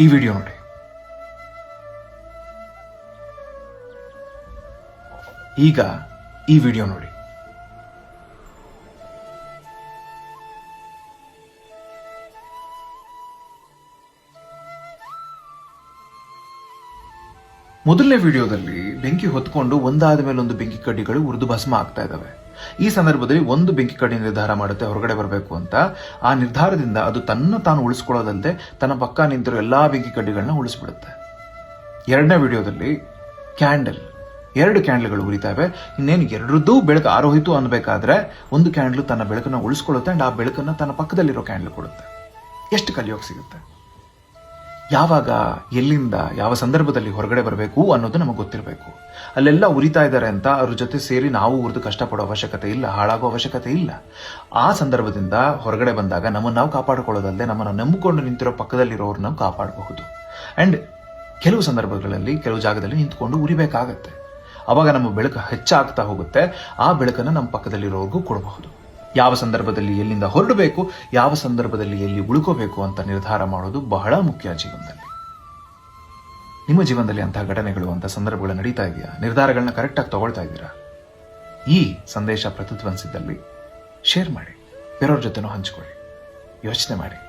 ಈ ವಿಡಿಯೋ ನೋಡಿ. ಈಗ ಈ ವಿಡಿಯೋ ನೋಡಿ. ಮೊದಲನೇ ವಿಡಿಯೋದಲ್ಲಿ ಬೆಂಕಿ ಹೊತ್ಕೊಂಡು ಒಂದಾದ ಮೇಲೆ ಒಂದು ಬೆಂಕಿ ಕಡ್ಡಿಗಳು ಉರಿದು ಭಸ್ಮ ಆಗ್ತಾ ಇದಾವೆ. ಈ ಸಂದರ್ಭದಲ್ಲಿ ಒಂದು ಬೆಂಕಿ ಕಡ್ಡಿ ನಿರ್ಧಾರ ಮಾಡುತ್ತೆ ಹೊರಗಡೆ ಬರಬೇಕು ಅಂತ. ಆ ನಿರ್ಧಾರದಿಂದ ಅದು ತಾನು ಉಳಿಸ್ಕೊಳ್ಳೋದಲ್ಲದೆ ತನ್ನ ಪಕ್ಕ ನಿಂತಿರೋ ಎಲ್ಲಾ ಬೆಂಕಿ ಕಡ್ಡಿಗಳನ್ನ ಉಳಿಸ್ಬಿಡುತ್ತೆ. ಎರಡನೇ ವಿಡಿಯೋದಲ್ಲಿ ಎರಡು ಕ್ಯಾಂಡಲ್ಗಳು ಉರಿತಾವೆ. ಇನ್ನೇನು ಎರಡರದ್ದೂ ಬೆಳಕು ಆರೋಹಿತು ಅನ್ಬೇಕಾದ್ರೆ ಒಂದು ಕ್ಯಾಂಡಲ್ ತನ್ನ ಬೆಳಕನ್ನ ಉಳಿಸ್ಕೊಳ್ಳುತ್ತೆ ಅಂಡ್ ಆ ಬೆಳಕನ್ನ ತನ್ನ ಪಕ್ಕದಲ್ಲಿರೋ ಕ್ಯಾಂಡಲ್ ಕೊಡುತ್ತೆ. ಎಷ್ಟು ಕಲಿಯೋಕೆ ಸಿಗುತ್ತೆ. ಯಾವಾಗ, ಎಲ್ಲಿಂದ, ಯಾವ ಸಂದರ್ಭದಲ್ಲಿ ಹೊರಗಡೆ ಬರಬೇಕು ಅನ್ನೋದು ನಮಗೆ ಗೊತ್ತಿರಬೇಕು. ಅಲ್ಲೆಲ್ಲ ಉರಿತಾ ಇದ್ದಾರೆ ಅಂತ ಅವ್ರ ಜೊತೆ ಸೇರಿ ನಾವು ಉರಿದು ಕಷ್ಟಪಡೋ ಅವಶ್ಯಕತೆ ಇಲ್ಲ, ಹಾಳಾಗೋ ಅವಶ್ಯಕತೆ ಇಲ್ಲ. ಆ ಸಂದರ್ಭದಿಂದ ಹೊರಗಡೆ ಬಂದಾಗ ನಮ್ಮನ್ನು ನಾವು ಕಾಪಾಡಿಕೊಳ್ಳೋದಲ್ಲದೆ ನಮ್ಮನ್ನು ನಂಬಿಕೊಂಡು ನಿಂತಿರೋ ಪಕ್ಕದಲ್ಲಿರೋರು ನಾವು ಕಾಪಾಡಬಹುದು. ಅಂಡ್ ಕೆಲವು ಸಂದರ್ಭಗಳಲ್ಲಿ ಕೆಲವು ಜಾಗದಲ್ಲಿ ನಿಂತ್ಕೊಂಡು ಉರಿಬೇಕಾಗತ್ತೆ. ಅವಾಗ ನಮ್ಮ ಬೆಳಕು ಹೆಚ್ಚಾಗ್ತಾ ಹೋಗುತ್ತೆ. ಆ ಬೆಳಕನ್ನು ನಮ್ಮ ಪಕ್ಕದಲ್ಲಿರೋರ್ಗೂ ಕೊಡಬಹುದು. ಯಾವ ಸಂದರ್ಭದಲ್ಲಿ ಎಲ್ಲಿಂದ ಹೊರಡಬೇಕು, ಯಾವ ಸಂದರ್ಭದಲ್ಲಿ ಎಲ್ಲಿ ಉಳ್ಕೋಬೇಕು ಅಂತ ನಿರ್ಧಾರ ಮಾಡೋದು ಬಹಳ ಮುಖ್ಯ ಜೀವನದಲ್ಲಿ. ನಿಮ್ಮ ಜೀವನದಲ್ಲಿ ಅಂತಹ ಘಟನೆಗಳು, ಅಂತ ಸಂದರ್ಭಗಳು ನಡೀತಾ ಇದೆಯಾ? ನಿರ್ಧಾರಗಳನ್ನ ಕರೆಕ್ಟಾಗಿ ತಗೊಳ್ತಾ ಇದ್ದೀರಾ? ಈ ಸಂದೇಶ ಪ್ರತಿಧ್ವನಿಸಿದ್ದಲ್ಲಿ ಶೇರ್ ಮಾಡಿ, ಬೇರೆಯವ್ರ ಜೊತೆನೂ ಹಂಚಿಕೊಳ್ಳಿ. ಯೋಚನೆ ಮಾಡಿ.